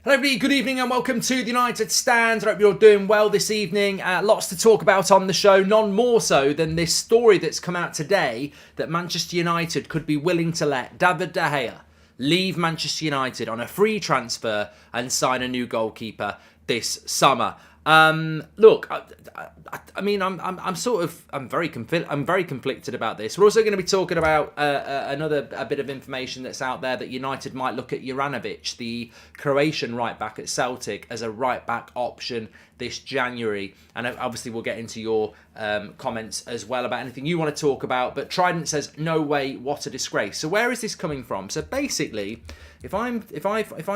Hello everybody, good evening and welcome to the United Stand. I hope you're doing well this evening. Lots to talk about on the show, none more so than this story that's come out today that Manchester United could be willing to let David De Gea leave Manchester United on a free transfer and sign a new goalkeeper this summer. Look, I mean, I'm very conflicted about this. We're also going to be talking about a bit of information that's out there that United might look at Uranovic, the Croatian right back at Celtic, as a right back option this January. And obviously, we'll get into your comments as well about anything you want to talk about. But Trident says, "No way! What a disgrace!" So where is this coming from? So basically, if I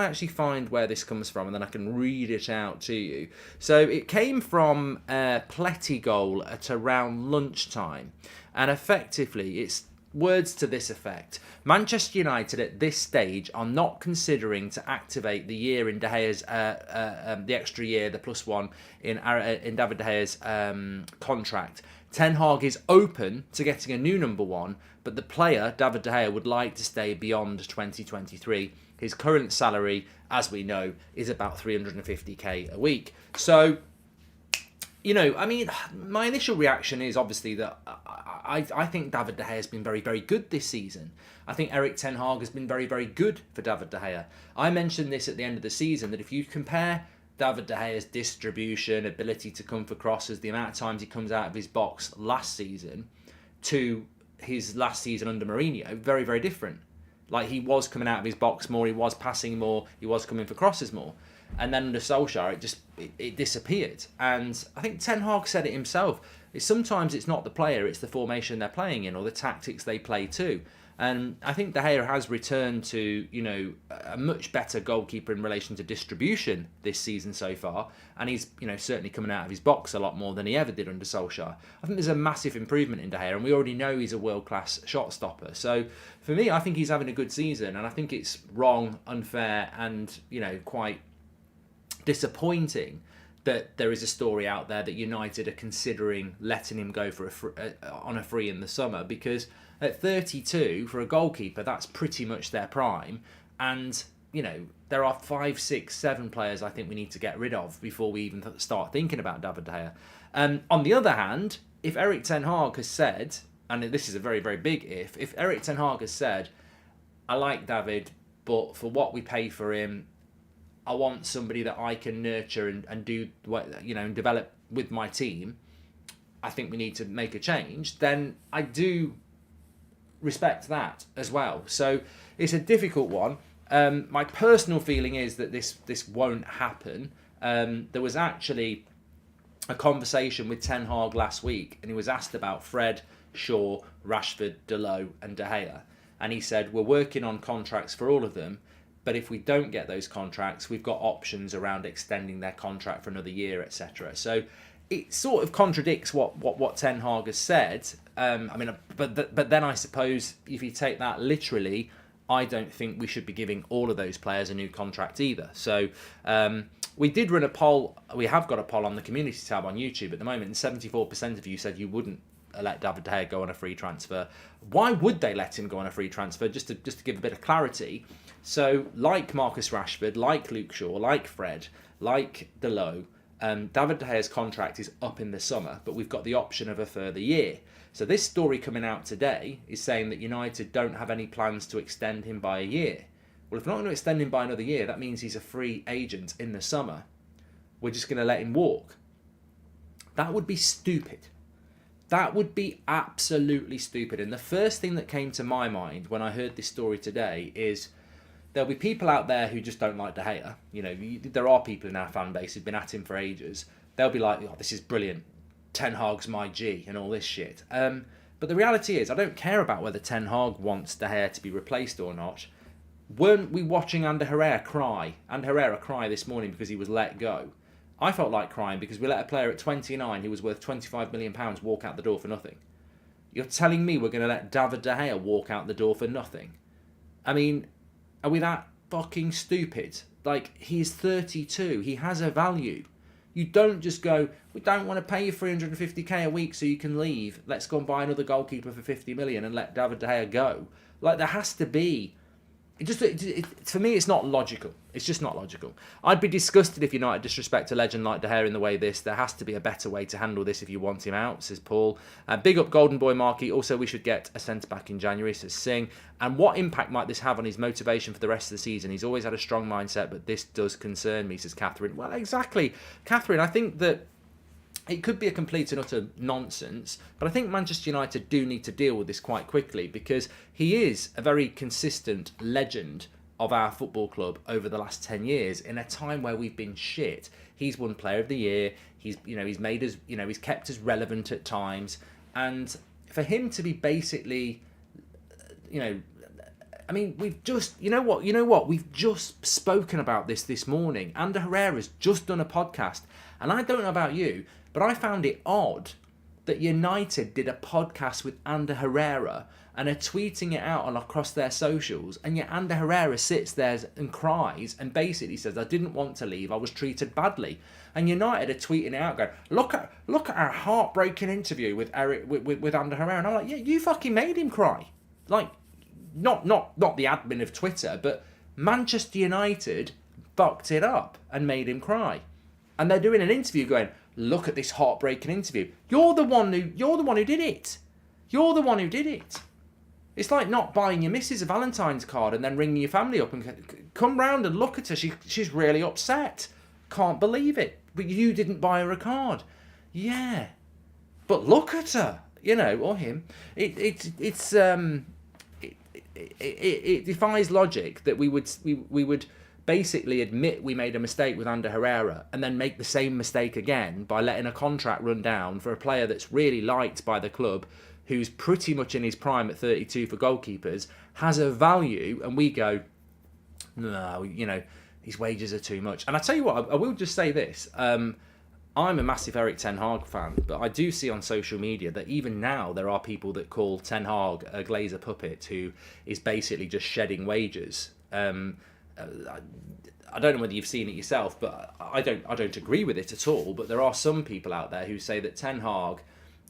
actually find where this comes from, and then I can read it out to you. So it came from Pletty goal at around lunchtime, and effectively it's words to this effect: Manchester United at this stage are not considering to activate the year in De Gea's the extra year, the +1 in David De Gea's contract. Ten Hag is open to getting a new number one, but the player, David De Gea, would like to stay beyond 2023. His current salary, as we know, is about 350k a week. So, you know, I mean, my initial reaction is obviously that I think David De Gea has been very, very good this season. I think Erik ten Hag has been very, very good for David De Gea. I mentioned this at the end of the season, that if you compare David De Gea's distribution, ability to come for crosses, the amount of times he comes out of his box last season to his last season under Mourinho, very, very different. Like, he was coming out of his box more, he was passing more, he was coming for crosses more. And then under Solskjaer, it disappeared. And I think Ten Hag said it himself. Sometimes it's not the player, it's the formation they're playing in or the tactics they play too. And I think De Gea has returned to, you know, a much better goalkeeper in relation to distribution this season so far. And he's, you know, certainly coming out of his box a lot more than he ever did under Solskjaer. I think there's a massive improvement in De Gea, and we already know he's a world-class shot stopper. So for me, I think he's having a good season, and I think it's wrong, unfair, and, you know, quite disappointing that there is a story out there that United are considering letting him go for on a free in the summer, because at 32 for a goalkeeper, that's pretty much their prime. And, you know, there are 5, 6, 7 players I think we need to get rid of before we even start thinking about David De Gea. On the other hand, if Erik ten Hag has said, and this is a very, very big if Erik ten Hag has said, I like David, but for what we pay for him, I want somebody that I can nurture and do what, you know, and develop with my team, I think we need to make a change, then I do respect that as well. So it's a difficult one. My personal feeling is that this won't happen. There was actually a conversation with Ten Hag last week, and he was asked about Fred, Shaw, Rashford, Dalot and De Gea. And he said, we're working on contracts for all of them, but if we don't get those contracts, we've got options around extending their contract for another year, etc. So it sort of contradicts what Ten Hag has said. I mean, but then I suppose if you take that literally, I don't think we should be giving all of those players a new contract either. So we did run a poll. We have got a poll on the community tab on YouTube at the moment, and 74% of you said you wouldn't let David De Gea go on a free transfer. Why would they let him go on a free transfer? Just to give a bit of clarity. So, like Marcus Rashford, like Luke Shaw, like Fred, like Dalot, David De Gea's contract is up in the summer, but we've got the option of a further year. So this story coming out today is saying that United don't have any plans to extend him by a year. Well, if we're not going to extend him by another year, that means he's a free agent in the summer. We're just going to let him walk. That would be stupid. That would be absolutely stupid. And the first thing that came to my mind when I heard this story today is there'll be people out there who just don't like De Gea. You know, there are people in our fan base who've been at him for ages. They'll be like, oh, this is brilliant. Ten Hag's my G and all this shit. But the reality is, I don't care about whether Ten Hag wants De Gea to be replaced or not. Weren't we watching Ander Herrera cry? Ander Herrera cry this morning because he was let go. I felt like crying because we let a player at 29 who was worth £25 million walk out the door for nothing. You're telling me we're going to let David De Gea walk out the door for nothing? I mean, are we that fucking stupid? Like, he's 32. He has a value. You don't just go, we don't want to pay you 350k a week so you can leave. Let's go and buy another goalkeeper for 50 million and let David De Gea go. Like, there has to be For me, it's not logical. It's just not logical. I'd be disgusted if United disrespect a legend like De Gea in the way this. There has to be a better way to handle this if you want him out, says Paul. Big up Golden Boy Marky. Also, we should get a centre-back in January, says Singh. And what impact might this have on his motivation for the rest of the season? He's always had a strong mindset, but this does concern me, says Catherine. Well, exactly. Catherine, I think that it could be a complete and utter nonsense, but I think Manchester United do need to deal with this quite quickly, because he is a very consistent legend of our football club over the last 10 years in a time where we've been shit. He's won Player of the Year. He's made us, he's kept us relevant at times. And for him to be basically, we've just, we've just spoken about this morning. Ander Herrera's just done a podcast, and I don't know about you, but I found it odd that United did a podcast with Ander Herrera and are tweeting it out across their socials, and yet Ander Herrera sits there and cries and basically says, I didn't want to leave, I was treated badly. And United are tweeting it out going, look at our heartbreaking interview with Ander Herrera. And I'm like, yeah, you fucking made him cry. Like, not the admin of Twitter, but Manchester United fucked it up and made him cry. And they're doing an interview going, look at this heartbreaking interview. You're the one who did it. You're the one who did it. It's like not buying your missus a Valentine's card and then ringing your family up and come round and look at her. She's really upset. Can't believe it. But you didn't buy her a card. Yeah. But look at her, or him. It defies logic that we would basically admit we made a mistake with Ander Herrera and then make the same mistake again by letting a contract run down for a player that's really liked by the club, who's pretty much in his prime at 32 for goalkeepers, has a value, and we go, no, his wages are too much. And I tell you what, I will just say this. I'm a massive Erik Ten Hag fan, but I do see on social media that even now there are people that call Ten Hag a Glazer puppet who is basically just shedding wages. I don't know whether you've seen it yourself, but I don't agree with it at all. But there are some people out there who say that Ten Hag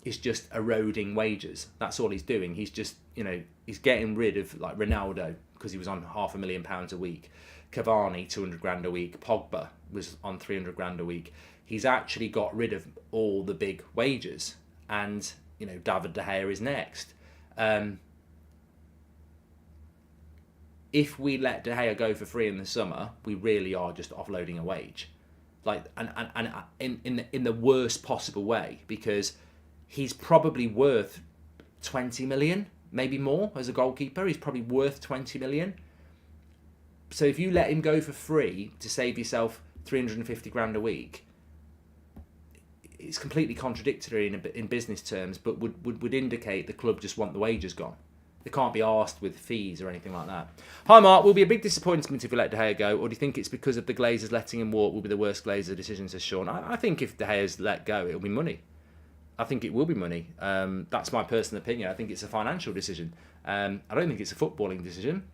is just eroding wages. That's all he's doing. He's just, he's getting rid of like Ronaldo because he was on £500,000 a week. Cavani, 200 grand a week. Pogba was on 300 grand a week. He's actually got rid of all the big wages. And, David De Gea is next. If we let De Gea go for free in the summer, we really are just offloading a wage, like and in the worst possible way, because he's probably worth 20 million, maybe more as a goalkeeper. He's probably worth 20 million. So if you let him go for free to save yourself 350 grand a week, it's completely contradictory in business terms, but would indicate the club just want the wages gone. They can't be asked with fees or anything like that. Hi Mark, will be a big disappointment if we let De Gea go, or do you think it's because of the Glazers letting him walk will be the worst Glazer decision, says Sean? I think if De Gea's let go, it'll be money. I think it will be money. That's my personal opinion. I think it's a financial decision. I don't think it's a footballing decision,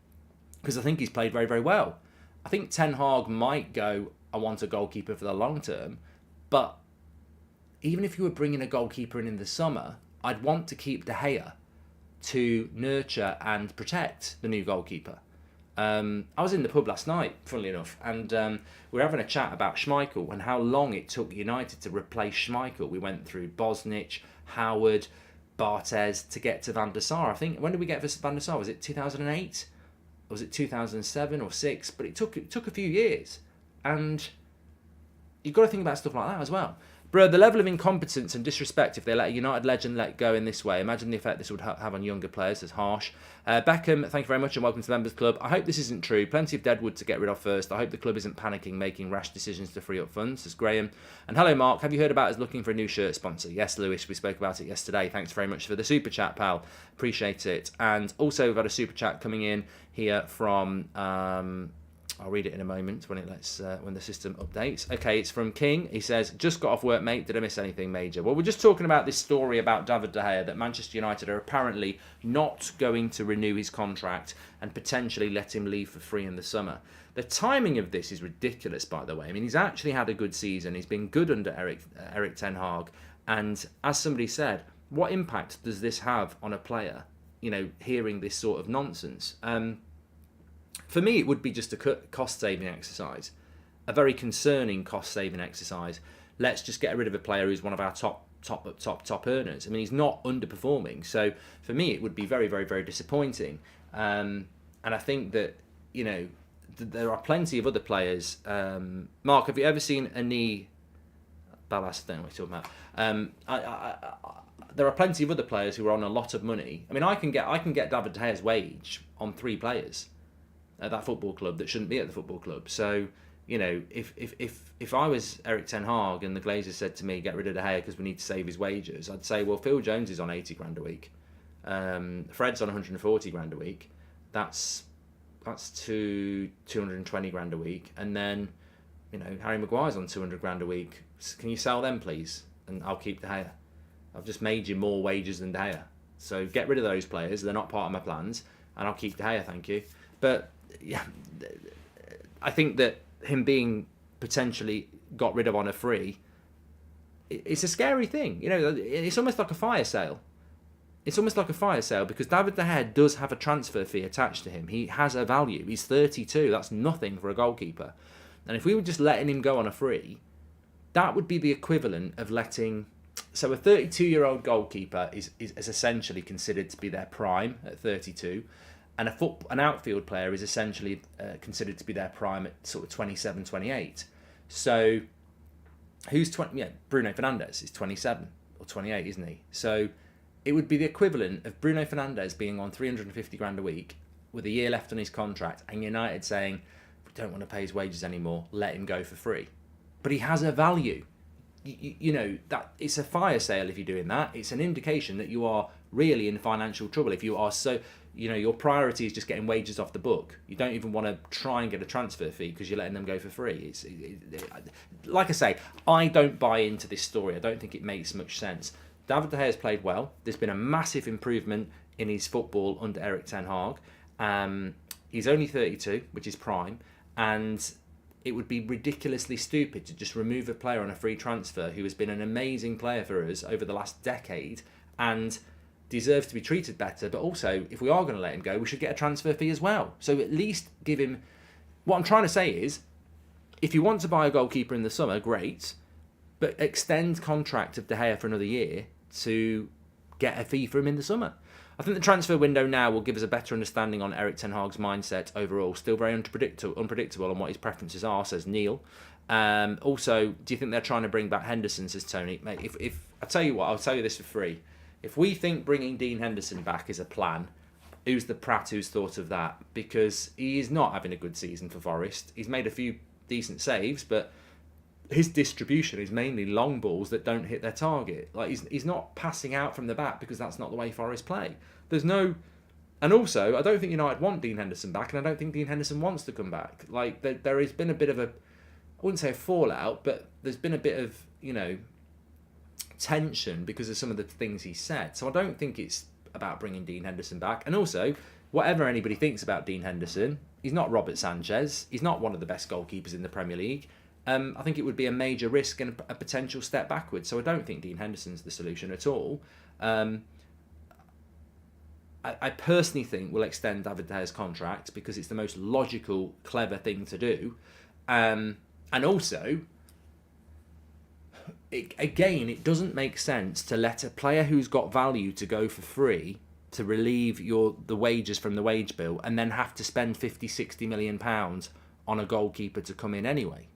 because I think he's played very, very well. I think Ten Hag might go, I want a goalkeeper for the long term, but even if you were bringing a goalkeeper in the summer, I'd want to keep De Gea to nurture and protect the new goalkeeper. I was in the pub last night, funnily enough, and we were having a chat about Schmeichel and how long it took United to replace Schmeichel. We went through Bosnich, Howard, Barthez to get to Van der Sar. I think, when did we get Van der Sar? Was it 2008? Or was it 2007 or 6? But it took a few years. And you've got to think about stuff like that as well. Bro, the level of incompetence and disrespect if they let a United legend let go in this way. Imagine the effect this would have on younger players. It's harsh. Beckham, thank you very much and welcome to the Members Club. I hope this isn't true. Plenty of deadwood to get rid of first. I hope the club isn't panicking, making rash decisions to free up funds, says Graham. And hello, Mark. Have you heard about us looking for a new shirt sponsor? Yes, Lewis. We spoke about it yesterday. Thanks very much for the super chat, pal. Appreciate it. And also, we've got a super chat coming in here from... I'll read it in a moment when the system updates. Okay, it's from King. He says, just got off work, mate. Did I miss anything major? Well, we're just talking about this story about David De Gea, that Manchester United are apparently not going to renew his contract and potentially let him leave for free in the summer. The timing of this is ridiculous, by the way. I mean, he's actually had a good season. He's been good under Erik Ten Hag. And as somebody said, what impact does this have on a player, hearing this sort of nonsense? For me, it would be just a cost-saving exercise, a very concerning cost-saving exercise. Let's just get rid of a player who's one of our top earners. I mean, he's not underperforming, so for me, it would be very, very, very disappointing. And I think that, you know, there are plenty of other players. Mark, have you ever seen Ani Ballas? I don't know what you're talking about. There are plenty of other players who are on a lot of money. I mean, I can get David De Gea's wage on 3 players at that football club that shouldn't be at the football club. So, you know, if I was Erik ten Hag and the Glazers said to me, get rid of De Gea because we need to save his wages, I'd say, well, Phil Jones is on 80 grand a week. Fred's on 140 grand a week. That's 220 grand a week. And then, you know, Harry Maguire's on 200 grand a week. Can you sell them, please? And I'll keep De Gea. I've just made you more wages than De Gea. So get rid of those players. They're not part of my plans. And I'll keep De Gea, thank you. But, yeah, I think that him being potentially got rid of on a free, it's a scary thing. You know, it's almost like a fire sale. It's almost like a fire sale because David De Gea does have a transfer fee attached to him. He has a value. He's 32. That's nothing for a goalkeeper. And if we were just letting him go on a free, that would be the equivalent of letting... So a 32-year-old goalkeeper is essentially considered to be their prime at 32. And an outfield player is essentially considered to be their prime at sort of 27, 28. So who's 20? Yeah, Bruno Fernandes is 27 or 28, isn't he? So it would be the equivalent of Bruno Fernandes being on 350 grand a week with a year left on his contract and United saying, we don't want to pay his wages anymore, let him go for free. But he has a value. You know, that it's a fire sale if you're doing that. It's an indication that you are really in financial trouble. If you are so, you know, your priority is just getting wages off the book. You don't even want to try and get a transfer fee because you're letting them go for free. Like I say, I don't buy into this story. I don't think it makes much sense. David De Gea has played well. There's been a massive improvement in his football under Erik ten Hag. He's only 32, which is prime, and it would be ridiculously stupid to just remove a player on a free transfer who has been an amazing player for us over the last decade and deserves to be treated better. But also, if we are going to let him go, we should get a transfer fee as well. So at least give him... What I'm trying to say is, if you want to buy a goalkeeper in the summer, great, but extend contract of De Gea for another year to get a fee for him in the summer. I think the transfer window now will give us a better understanding on Erik ten Hag's mindset overall. Still very unpredictable on what his preferences are, says Neil. Also, do you think they're trying to bring back Henderson, says Tony? Mate, if I tell you what, I'll tell you this for free. If we think bringing Dean Henderson back is a plan, who's the prat who's thought of that? Because he is not having a good season for Forest. He's made a few decent saves, but his distribution is mainly long balls that don't hit their target. Like he's not passing out from the back because that's not the way Forest play. There's no... And also, I don't think United want Dean Henderson back, and I don't think Dean Henderson wants to come back. Like, there has been a bit of a... I wouldn't say a fallout, but there's been a bit of, you know, tension because of some of the things he said. So I don't think it's about bringing Dean Henderson back. And also, whatever anybody thinks about Dean Henderson, he's not Robert Sanchez. He's not one of the best goalkeepers in the Premier League. I think it would be a major risk and a potential step backwards. So I don't think Dean Henderson's the solution at all. I personally think we'll extend David De Gea's contract because it's the most logical, clever thing to do. And also, it doesn't make sense to let a player who's got value to go for free to relieve the wages from the wage bill and then have to spend 50-60 million pounds on a goalkeeper to come in anyway.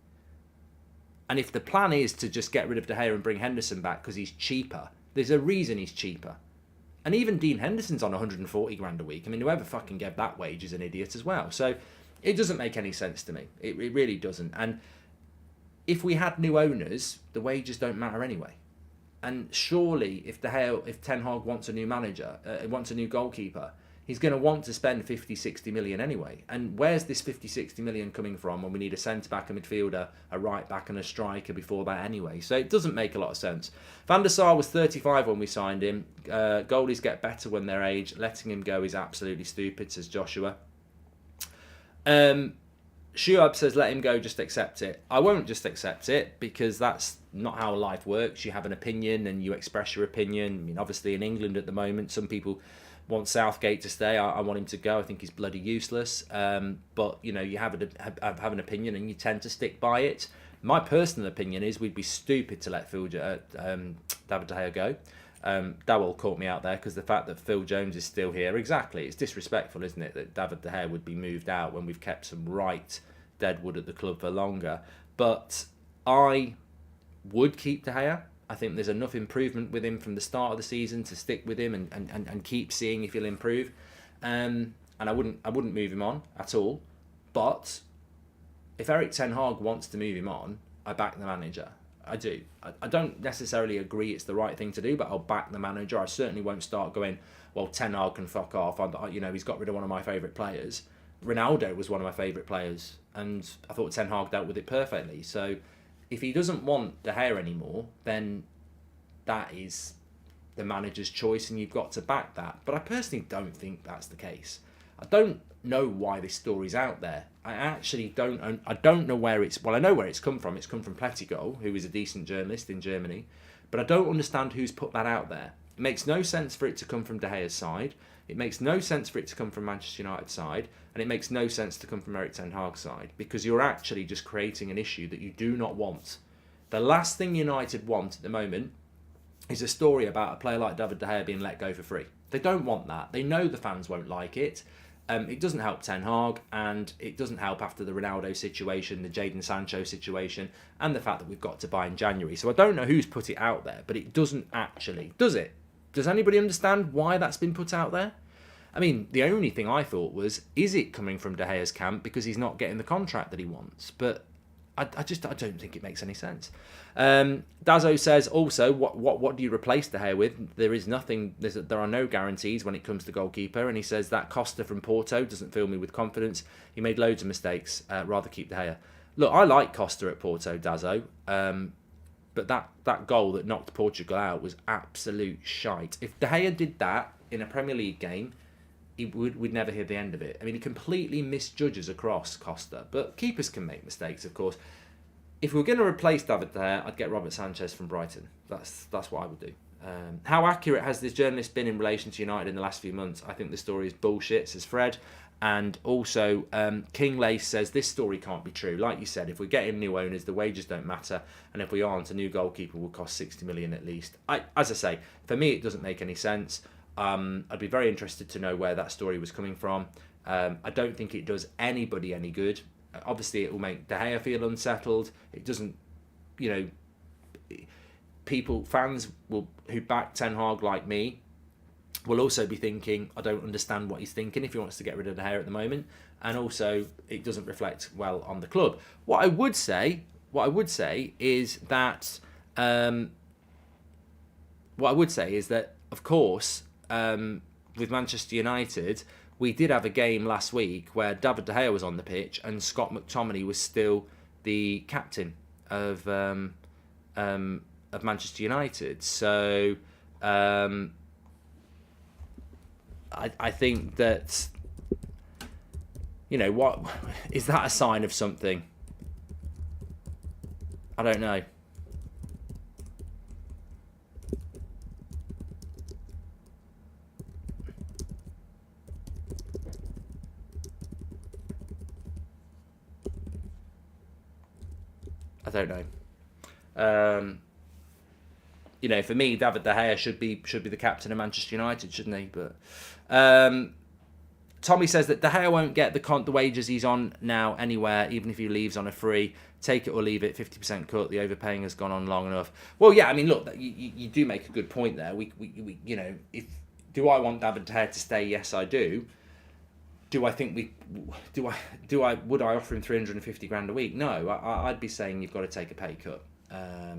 And if the plan is to just get rid of De Gea and bring Henderson back because he's cheaper, there's a reason he's cheaper. And even Dean Henderson's on 140 grand a week. I mean, whoever fucking gave that wage is an idiot as well. So it doesn't make any sense to me. It really doesn't. And if we had new owners, the wages don't matter anyway. And surely, if Ten Hag wants a new manager, wants a new goalkeeper, he's going to want to spend 50-60 million anyway. And where's this 50-60 million coming from when we need a centre-back, a midfielder, a right-back and a striker before that anyway? So it doesn't make a lot of sense. Van der Sar was 35 when we signed him. Goalies get better when they're aged. Letting him go is absolutely stupid, says Joshua. Shuab says, let him go, just accept it. I won't just accept it because that's not how life works. You have an opinion and you express your opinion. I mean, obviously in England at the moment, some people want Southgate to stay. I want him to go. I think he's bloody useless. But, you know, you have an opinion and you tend to stick by it. My personal opinion is we'd be stupid to let David De Gea go. Dowell caught me out there because the fact that Phil Jones is still here, exactly, it's disrespectful, isn't it, that David De Gea would be moved out when we've kept some right deadwood at the club for longer. But I would keep De Gea. I think there's enough improvement with him from the start of the season to stick with him and keep seeing if he'll improve. And I wouldn't move him on at all. But if Erik ten Hag wants to move him on, I back the manager. I do. I don't necessarily agree it's the right thing to do, but I'll back the manager. I certainly won't start going, well, ten Hag can fuck off. He's got rid of one of my favourite players. Ronaldo was one of my favourite players, and I thought ten Hag dealt with it perfectly. So if he doesn't want De Gea anymore, then that is the manager's choice, and you've got to back that. But I personally don't think that's the case. I don't know why this story's out there. I actually don't. I don't know where it's. Well, I know where it's come from. It's come from Plettigo, who is a decent journalist in Germany, but I don't understand who's put that out there. It makes no sense for it to come from De Gea's side. It makes no sense for it to come from Manchester United's side, and it makes no sense to come from Erik ten Hag's side, because you're actually just creating an issue that you do not want. The last thing United want at the moment is a story about a player like David De Gea being let go for free. They don't want that. They know the fans won't like it. It doesn't help Ten Hag, and it doesn't help after the Ronaldo situation, the Jadon Sancho situation, and the fact that we've got to buy in January. So I don't know who's put it out there, but it doesn't actually, does it? Does anybody understand why that's been put out there? I mean, the only thing I thought was, is it coming from De Gea's camp because he's not getting the contract that he wants? But I don't think it makes any sense. Dazzo says also, what do you replace De Gea with? There is nothing. There are no guarantees when it comes to goalkeeper, and he says that Costa from Porto doesn't fill me with confidence. He made loads of mistakes. Rather keep De Gea. Look, I like Costa at Porto, Dazzo, but that goal that knocked Portugal out was absolute shite. If De Gea did that in a Premier League game, we'd never hear the end of it. I mean, he completely misjudges across Costa, but keepers can make mistakes, of course. If we were going to replace David De Gea, I'd get Robert Sanchez from Brighton. That's what I would do. How accurate has this journalist been in relation to United in the last few months? I think the story is bullshit, says Fred. And also, King Lace says this story can't be true. Like you said, if we get him new owners, the wages don't matter. And if we aren't, a new goalkeeper will cost 60 million at least. As I say, for me, it doesn't make any sense. I'd be very interested to know where that story was coming from. I don't think it does anybody any good. Obviously, it will make De Gea feel unsettled. It doesn't, fans who back Ten Hag like me will also be thinking, I don't understand what he's thinking if he wants to get rid of De Gea at the moment. And also, it doesn't reflect well on the club. What I would say is that, of course, with Manchester United, we did have a game last week where David De Gea was on the pitch and Scott McTominay was still the captain of Manchester United. So I think that, what is that a sign of something? I don't know. I don't know. For me, David De Gea should be the captain of Manchester United, shouldn't he? But Tommy says that De Gea won't get the wages he's on now anywhere, even if he leaves on a free. Take it or leave it, 50% cut. The overpaying has gone on long enough. Well, yeah, I mean, look, you do make a good point there. Do I want David De Gea to stay? Yes, I do. Do I think would I offer him 350 grand a week? No, I'd be saying you've got to take a pay cut. I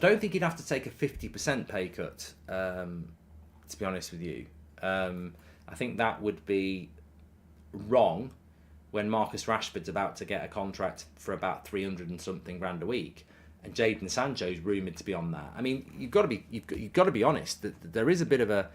don't think he'd have to take a 50% pay cut, to be honest with you. I think that would be wrong when Marcus Rashford's about to get a contract for about 300 and something grand a week, and Jadon Sancho's rumoured to be on that. I mean, you've got to be honest that there is a bit of an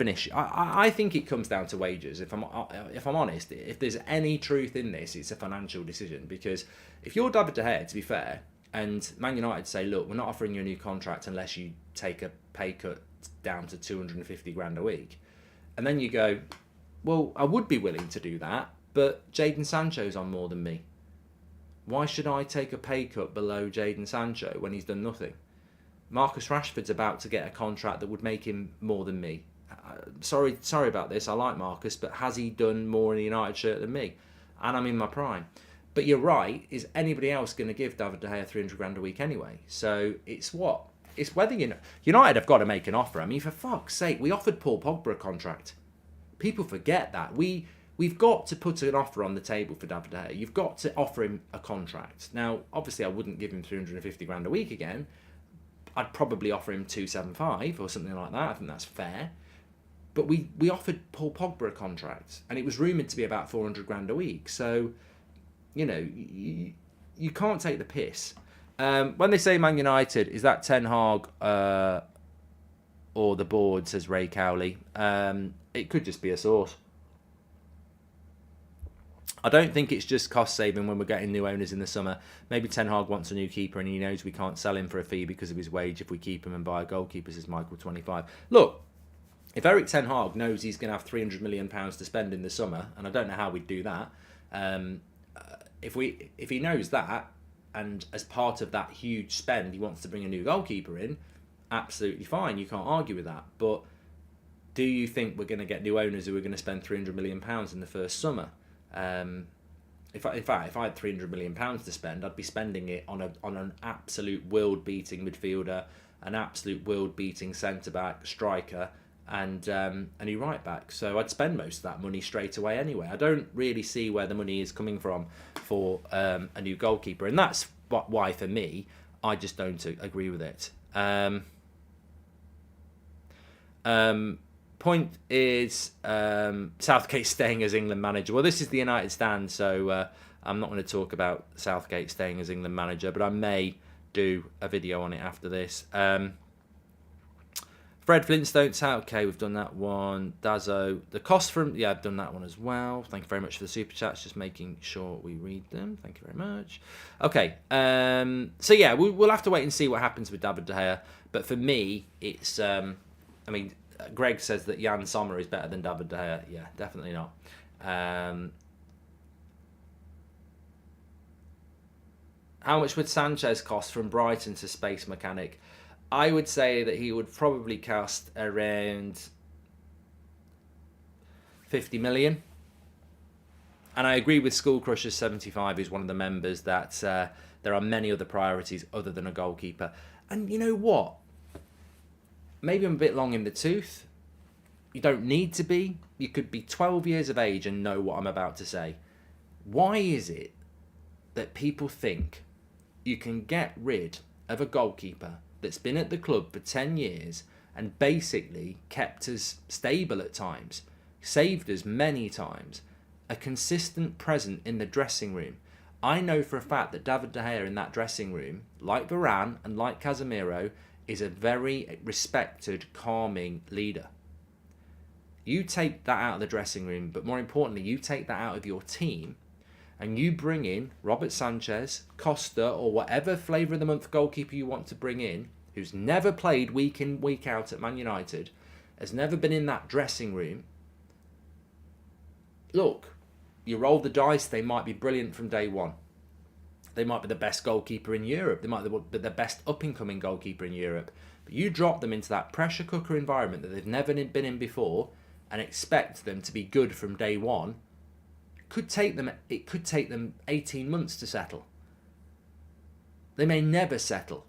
issue. I think it comes down to wages. If I'm honest, if there's any truth in this, it's a financial decision. Because if you're David De Gea, to be fair, and Man United say, look, we're not offering you a new contract unless you take a pay cut down to 250 grand a week. And then you go, well, I would be willing to do that, but Jadon Sancho's on more than me. Why should I take a pay cut below Jadon Sancho when he's done nothing? Marcus Rashford's about to get a contract that would make him more than me. Sorry about this. I like Marcus, but has he done more in a United shirt than me? And I'm in my prime. But you're right. Is anybody else going to give David De Gea 300 grand a week anyway? So it's what? It's whether United have got to make an offer. I mean, for fuck's sake, we offered Paul Pogba a contract. People forget that. We've got to put an offer on the table for David De Gea. You've got to offer him a contract. Now, obviously, I wouldn't give him 350 grand a week again. I'd probably offer him 275 or something like that. I think that's fair. But we offered Paul Pogba a contract, and it was rumoured to be about 400 grand a week. So, you can't take the piss. When they say Man United, is that Ten Hag or the board, says Ray Cowley? It could just be a source. I don't think it's just cost saving when we're getting new owners in the summer. Maybe Ten Hag wants a new keeper and he knows we can't sell him for a fee because of his wage if we keep him and buy a goalkeeper, says Michael 25. Look, if Eric Ten Hag knows he's going to have £300 million to spend in the summer, and I don't know how we'd do that, if he knows that, and as part of that huge spend he wants to bring a new goalkeeper in, absolutely fine, you can't argue with that. But do you think we're going to get new owners who are going to spend £300 million in the first summer? If I had £300 million to spend, I'd be spending it on an absolute world-beating midfielder, an absolute world-beating centre-back, striker, and a new right-back. So I'd spend most of that money straight away anyway. I don't really see where the money is coming from for a new goalkeeper, and that's why, for me, I just don't agree with it. Point is Southgate staying as England manager. Well, this is the United Stand, so I'm not going to talk about Southgate staying as England manager, but I may do a video on it after this. Fred Flintstone, okay, we've done that one. Dazzo, the cost from, I've done that one as well. Thank you very much for the super chats, just making sure we read them. Thank you very much. Okay, so yeah, we'll have to wait and see what happens with David De Gea. But for me, it's, Greg says that Jan Sommer is better than David De Gea. Yeah, definitely not. How much would Sanchez cost from Brighton to Space Mechanic? I would say that he would probably cost around 50 million. And I agree with School Crushers 75, who's one of the members, that there are many other priorities other than a goalkeeper. And you know what? Maybe I'm a bit long in the tooth. You don't need to be. You could be 12 years of age and know what I'm about to say. Why is it that people think you can get rid of a goalkeeper that's been at the club for 10 years and basically kept us stable at times, saved us many times, a consistent presence in the dressing room? I know for a fact that David De Gea in that dressing room, like Varane and like Casemiro, is a very respected, calming leader. You take that out of the dressing room, but more importantly, you take that out of your team, and you bring in Robert Sanchez, Costa, or whatever flavour of the month goalkeeper you want to bring in, who's never played week in, week out at Man United, has never been in that dressing room. Look, you roll the dice, they might be brilliant from day one. They might be the best goalkeeper in Europe. They might be the best up-and-coming goalkeeper in Europe. But you drop them into that pressure cooker environment that they've never been in before and expect them to be good from day one. It could take them 18 months to settle. They may never settle.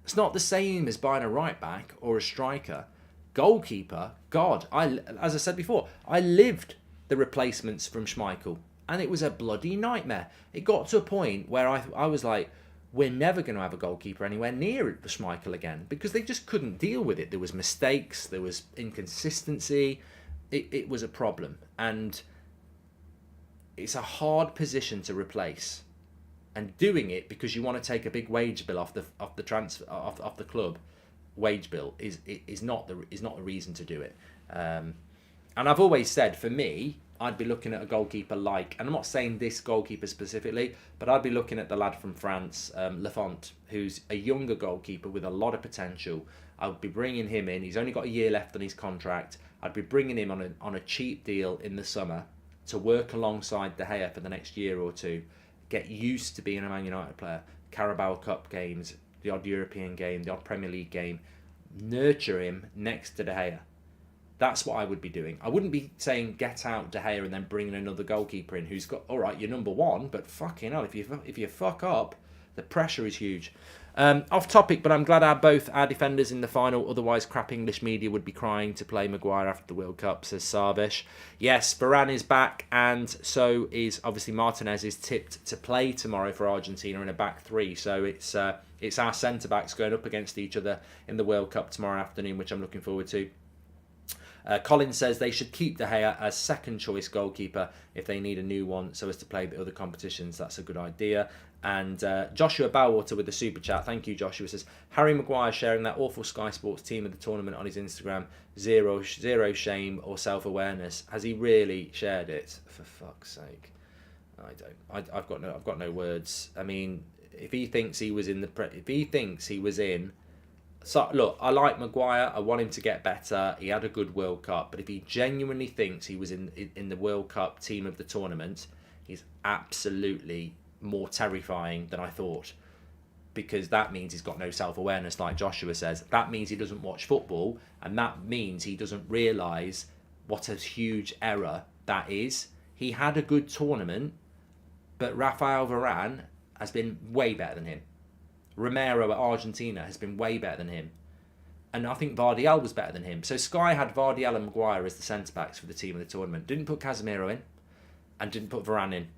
It's not the same as buying a right back or a striker. Goalkeeper, God, as I said before, I lived the replacements from Schmeichel, and it was a bloody nightmare. It got to a point where I was like, we're never going to have a goalkeeper anywhere near Schmeichel again, because they just couldn't deal with it. There was mistakes, there was inconsistency. It was a problem, and it's a hard position to replace. And doing it because you want to take a big wage bill off the club wage bill is not a reason to do it. And I've always said, for me, I'd be looking at a goalkeeper like, and I'm not saying this goalkeeper specifically, but I'd be looking at the lad from France, Lafont, who's a younger goalkeeper with a lot of potential. I would be bringing him in. He's only got a year left on his contract. I'd be bringing him on a cheap deal in the summer to work alongside De Gea for the next year or two, get used to being a Man United player, Carabao Cup games, the odd European game, the odd Premier League game, nurture him next to De Gea. That's what I would be doing. I wouldn't be saying get out De Gea and then bringing another goalkeeper in who's got, all right, you're number one, but fucking hell, if you fuck up, the pressure is huge. Off topic, but I'm glad both our defenders in the final. Otherwise, crap English media would be crying to play Maguire after the World Cup, says Sarvish. Yes, Varane is back, and so is obviously Martinez is tipped to play tomorrow for Argentina in a back three. So it's our centre backs going up against each other in the World Cup tomorrow afternoon, which I'm looking forward to. Colin says they should keep De Gea as second choice goalkeeper if they need a new one so as to play the other competitions. That's a good idea. And Joshua Bowwater with the super chat. Thank you, Joshua. Says Harry Maguire sharing that awful Sky Sports team of the tournament on his Instagram. Zero shame or self-awareness. Has he really shared it? For fuck's sake, I don't. I've got no words. I mean, if he thinks he was in. So, look, I like Maguire. I want him to get better. He had a good World Cup. But if he genuinely thinks he was in the World Cup team of the tournament, he's absolutely more terrifying than I thought. Because that means he's got no self-awareness, like Joshua says. That means he doesn't watch football. And that means he doesn't realise what a huge error that is. He had a good tournament, but Rafael Varane has been way better than him. Romero at Argentina has been way better than him. And I think Vardiel was better than him. So Sky had Vardiel and Maguire as the centre-backs for the team of the tournament. Didn't put Casemiro in. And didn't put Varane in.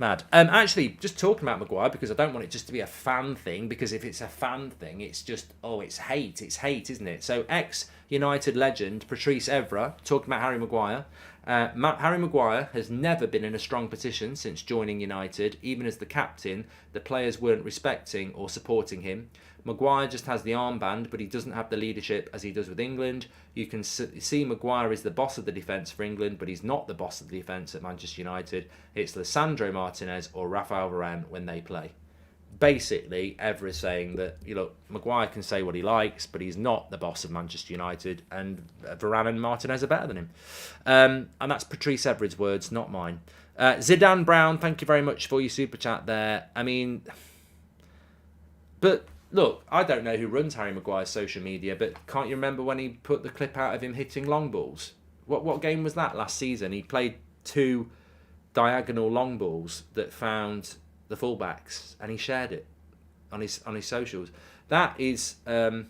Mad. Actually, just talking about Maguire, because I don't want it just to be a fan thing, because if it's a fan thing, it's just, it's hate. It's hate, isn't it? So ex-United legend Patrice Evra, talking about Harry Maguire. Harry Maguire has never been in a strong position since joining United. Even as the captain, the players weren't respecting or supporting him. Maguire just has the armband, but he doesn't have the leadership as he does with England. You can see Maguire is the boss of the defence for England, but he's not the boss of the defence at Manchester United. It's Lisandro Martinez or Rafael Varane when they play. Basically, Evra is saying that, Maguire can say what he likes, but he's not the boss of Manchester United, and Varane and Martinez are better than him. And that's Patrice Evra's words, not mine. Zidane Brown, thank you very much for your super chat there. I mean, but look, I don't know who runs Harry Maguire's social media, but can't you remember when he put the clip out of him hitting long balls? What game was that last season? He played 2 diagonal long balls that found the fullbacks, and he shared it on his socials. That is that's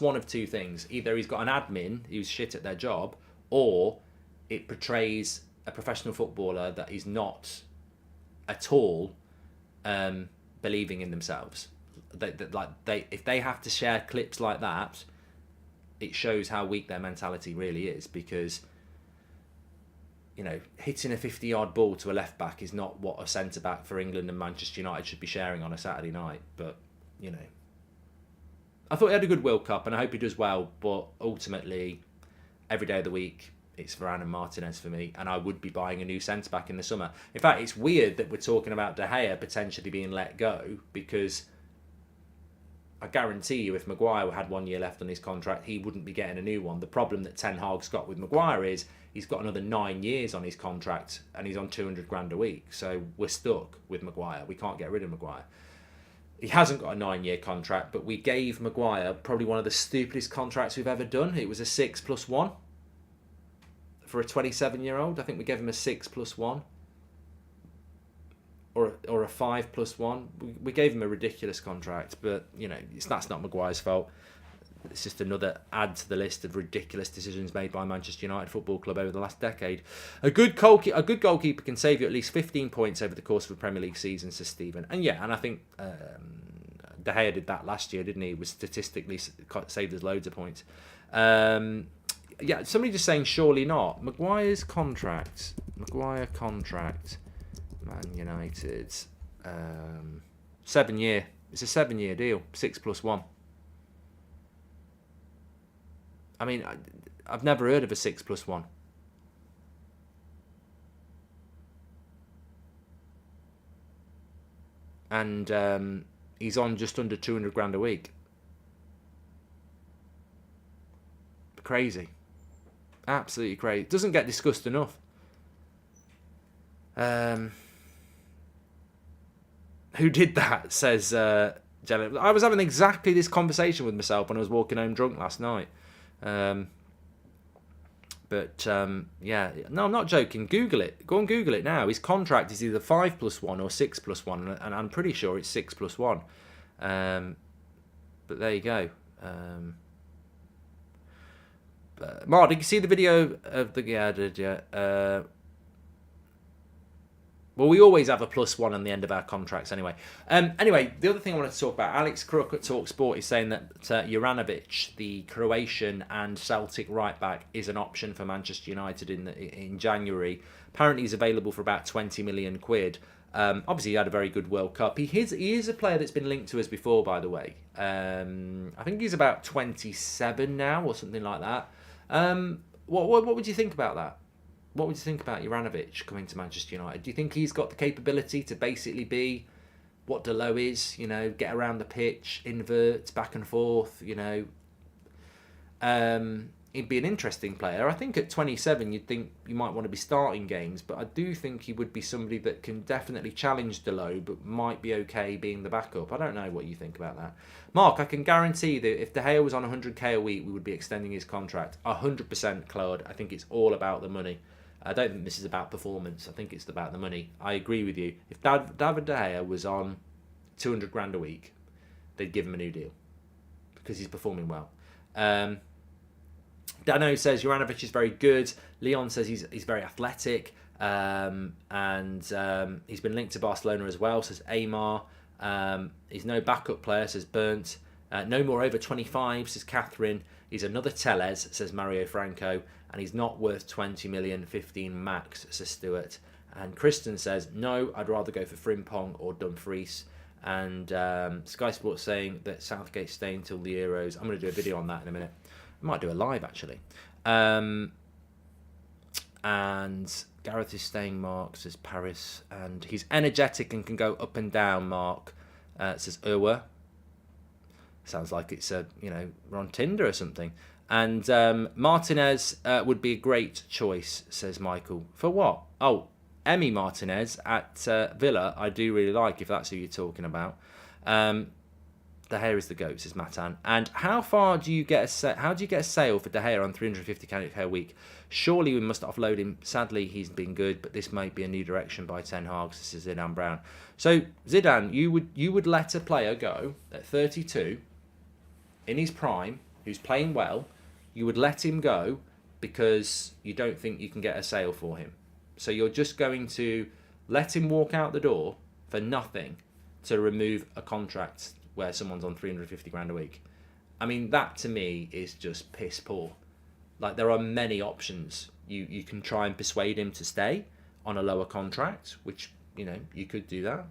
one of two things. Either he's got an admin who's shit at their job, or it portrays a professional footballer that is not at all believing in themselves. If they have to share clips like that, it shows how weak their mentality really is, because hitting a 50-yard ball to a left-back is not what a centre-back for England and Manchester United should be sharing on a Saturday night. But, I thought he had a good World Cup, and I hope he does well. But ultimately, every day of the week, it's Varane and Martinez for me, and I would be buying a new centre-back in the summer. In fact, it's weird that we're talking about De Gea potentially being let go, because I guarantee you if Maguire had 1 year left on his contract, he wouldn't be getting a new one. The problem that Ten Hag's got with Maguire is he's got another 9 years on his contract and he's on 200 grand a week. So we're stuck with Maguire. We can't get rid of Maguire. He hasn't got a 9-year contract, but we gave Maguire probably one of the stupidest contracts we've ever done. It was a 6+1 for a 27-year-old. I think we gave him a 6+1. Or a 5+1. We gave him a ridiculous contract, but that's not Maguire's fault. It's just another add to the list of ridiculous decisions made by Manchester United Football Club over the last decade. A good goalkeeper can save you at least 15 points over the course of a Premier League season, says Stephen. And I think De Gea did that last year, didn't he? He was statistically saved us loads of points. Somebody just saying surely not. Maguire contract. Man United, 7-year. It's a 7-year deal, 6+1. I mean, I've never heard of a 6+1. And he's on just under 200 grand a week. Crazy. Absolutely crazy. Doesn't get discussed enough. Who did that, says Jenna. I was having exactly this conversation with myself when I was walking home drunk last night. Yeah, no, I'm not joking. Google it. Go and Google it now. His contract is either 5+1 or 6+1, and I'm pretty sure it's 6+1. But there you go. Mark, did you see the video of the... Yeah, I did, yeah. Well, we always have a +1 on the end of our contracts anyway. Anyway, the other thing I wanted to talk about, Alex Crook at TalkSport is saying that Uranovic, the Croatian and Celtic right-back, is an option for Manchester United in January. Apparently he's available for about 20 million quid. Obviously, he had a very good World Cup. He is a player that's been linked to us before, by the way. I think he's about 27 now or something like that. What would you think about that? What would you think about Uranovic coming to Manchester United? Do you think he's got the capability to basically be what Delo is? You know, get around the pitch, invert, back and forth. You know, he'd be an interesting player. I think at 27, you'd think you might want to be starting games, but I do think he would be somebody that can definitely challenge Delo, but might be okay being the backup. I don't know what you think about that. Mark, I can guarantee that if De Gea was on 100k a week, we would be extending his contract. 100%, Claude. I think it's all about the money. I don't think this is about performance. I think it's about the money. I agree with you. If David De Gea was on 200 grand a week, they'd give him a new deal because he's performing well. Dano says Uranovic is very good. Leon says he's very athletic, and he's been linked to Barcelona as well, says Amar. He's no backup player, says Burnt. No more over 25, says Catherine. He's another Tellez, says Mario Franco. And he's not worth 20 million, 15 max, says Stuart. And Kristen says, no, I'd rather go for Frimpong or Dumfries. And Sky Sports saying that Southgate's staying till the Euros. I'm going to do a video on that in a minute. I might do a live, actually. And Gareth is staying, Mark, says Paris. And he's energetic and can go up and down, Mark, says Urwa. Sounds like it's we're on Tinder or something. And Martinez would be a great choice, says Michael. For what? Oh, Emi Martinez at Villa, I do really like, if that's who you're talking about. De Gea is the GOAT, says Matan. And how do you get a sale for De Gea on 350k a week? Surely we must offload him. Sadly, he's been good, but this might be a new direction by Ten Hag, says Zidane Brown. So, Zidane, you would let a player go at 32, in his prime, who's playing well, you would let him go because you don't think you can get a sale for him. So you're just going to let him walk out the door for nothing to remove a contract where someone's on 350 grand a week. I mean, that to me is just piss poor. Like, there are many options. You can try and persuade him to stay on a lower contract, which, you could do that.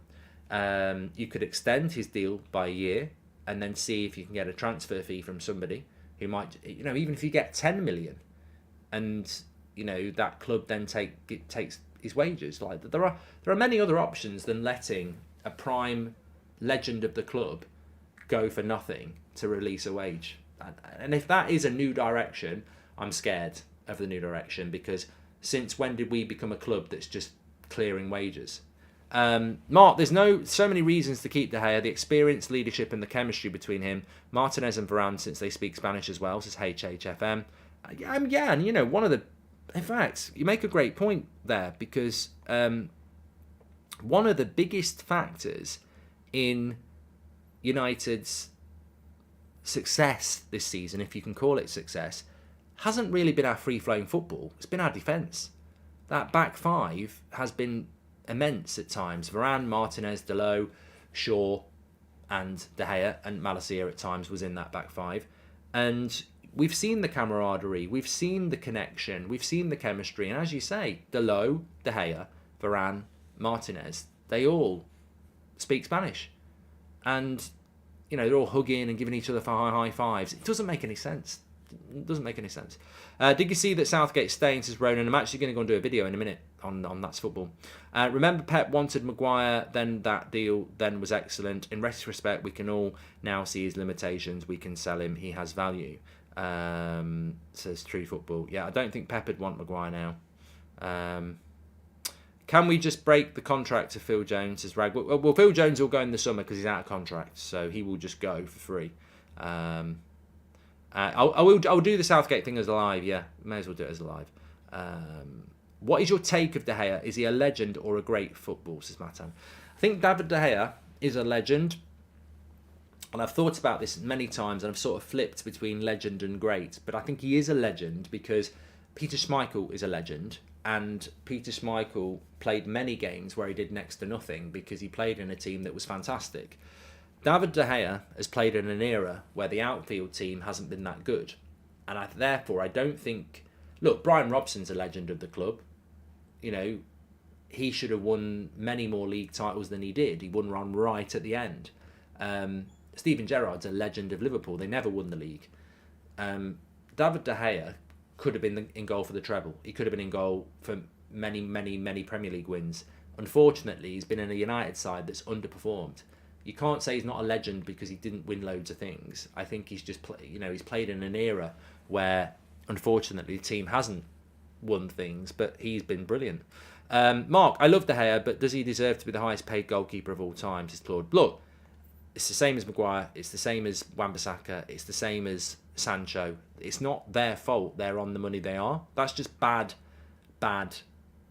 You could extend his deal by a year and then see if you can get a transfer fee from somebody who might, even if you get 10 million and, that club then takes his wages. Like, there are many other options than letting a prime legend of the club go for nothing to release a wage. And if that is a new direction, I'm scared of the new direction, because since when did we become a club that's just clearing wages? Mark, there's so many reasons to keep De Gea. The experience, leadership and the chemistry between him, Martinez and Varane, since they speak Spanish as well, says HHFM. And one of the... In fact, you make a great point there, because one of the biggest factors in United's success this season, if you can call it success, hasn't really been our free-flowing football. It's been our defence. That back five has been immense at times. Varane, Martinez, Delo, Shaw and De Gea, and Malacia at times was in that back five. And we've seen the camaraderie, we've seen the connection, we've seen the chemistry. And as you say, Delo, De Gea, Varane, Martinez, they all speak Spanish. And, they're all hugging and giving each other high fives. It doesn't make any sense. doesn't make any sense. Did you see that Southgate's staying, says Ronan? I'm actually going to go and do a video in a minute on That's Football. Remember Pep wanted Maguire, then that deal then was excellent. In retrospect, we can all now see his limitations. We can sell him. He has value, says True Football. Yeah, I don't think Pep would want Maguire now. Can we just break the contract to Phil Jones, says Rag? Well, Phil Jones will go in the summer because he's out of contract, so he will just go for free. I'll do the Southgate thing as a live, yeah. May as well do it as a live. What is your take of De Gea? Is he a legend or a great football, says Matan? I think David De Gea is a legend. And I've thought about this many times and I've sort of flipped between legend and great. But I think he is a legend because Peter Schmeichel is a legend. And Peter Schmeichel played many games where he did next to nothing because he played in a team that was fantastic. David De Gea has played in an era where the outfield team hasn't been that good. And therefore, I don't think... Look, Brian Robson's a legend of the club. You know, he should have won many more league titles than he did. He won one right at the end. Steven Gerrard's a legend of Liverpool. They never won the league. David De Gea could have been in goal for the treble. He could have been in goal for many, many, many Premier League wins. Unfortunately, he's been in a United side that's underperformed. You can't say he's not a legend because he didn't win loads of things. I think he's just, he's played in an era where, unfortunately, the team hasn't won things, but he's been brilliant. Mark, I love De Gea, but does he deserve to be the highest paid goalkeeper of all time, says Claude? Look, it's the same as Maguire. It's the same as Wan-Bissaka. It's the same as Sancho. It's not their fault they're on the money they are. That's just bad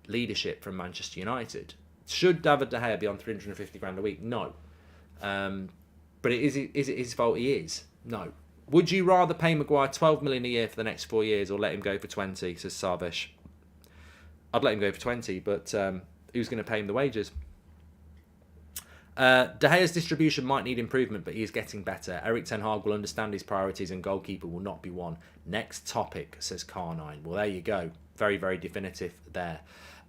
leadership from Manchester United. Should David De Gea be on 350 grand a week? No. But is it his fault he is? No. Would you rather pay Maguire 12 million a year for the next 4 years or let him go for 20, says Sarvesh? I'd let him go for 20, but who's going to pay him the wages? De Gea's distribution might need improvement, but he is getting better. Eric Ten Hag will understand his priorities and goalkeeper will not be one. Next topic, says Carnine. Well, there you go. Very, very definitive there.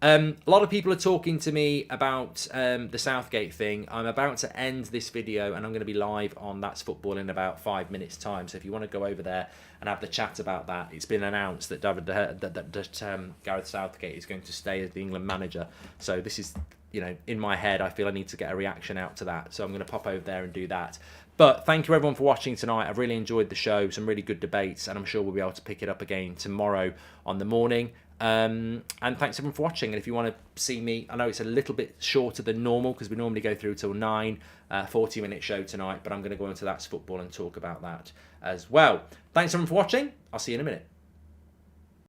A lot of people are talking to me about the Southgate thing. I'm about to end this video and I'm going to be live on That's Football in about 5 minutes time. So if you want to go over there and have the chat about that, it's been announced that Gareth Southgate is going to stay as the England manager. So this is, in my head, I feel I need to get a reaction out to that. So I'm going to pop over there and do that. But thank you everyone for watching tonight. I've really enjoyed the show, some really good debates, and I'm sure we'll be able to pick it up again tomorrow on the morning. And thanks everyone for watching. And if you want to see me, I know it's a little bit shorter than normal because we normally go through till 9, 40-minute show tonight, but I'm going to go into That's Football and talk about that as well. Thanks everyone for watching. I'll see you in a minute.